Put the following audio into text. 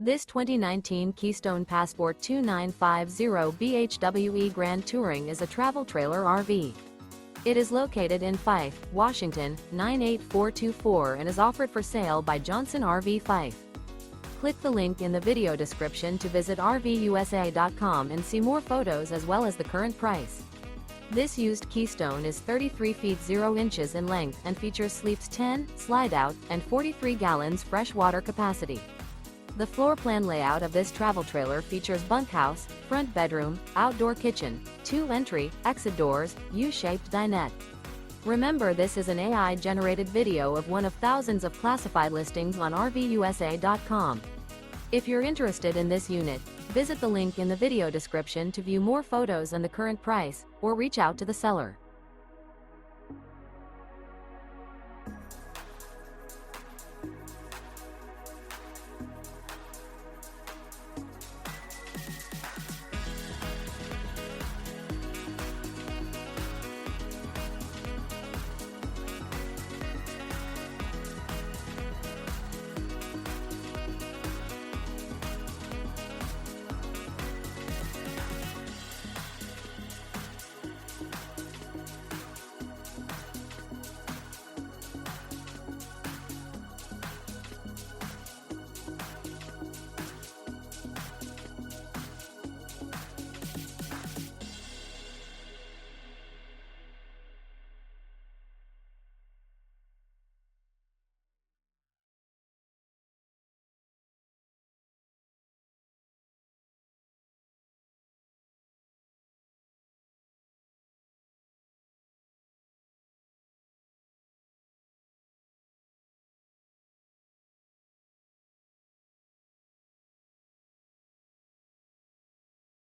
This 2019 Keystone Passport 2950 BHWE Grand Touring is a travel trailer RV. It is located in Fife, Washington, 98424 and is offered for sale by Johnson RV Fife. Click the link in the video description to visit RVUSA.com and see more photos as well as the current price. This used Keystone is 33 feet 0 inches in length and features sleeps 10, slide-out, and 43 gallons fresh water capacity. The floor plan layout of this travel trailer features bunkhouse, front bedroom, outdoor kitchen, 2 entry, exit doors, U-shaped dinette. Remember, this is an AI-generated video of one of thousands of classified listings on RVUSA.com. If you're interested in this unit, visit the link in the video description to view more photos and the current price, or reach out to the seller.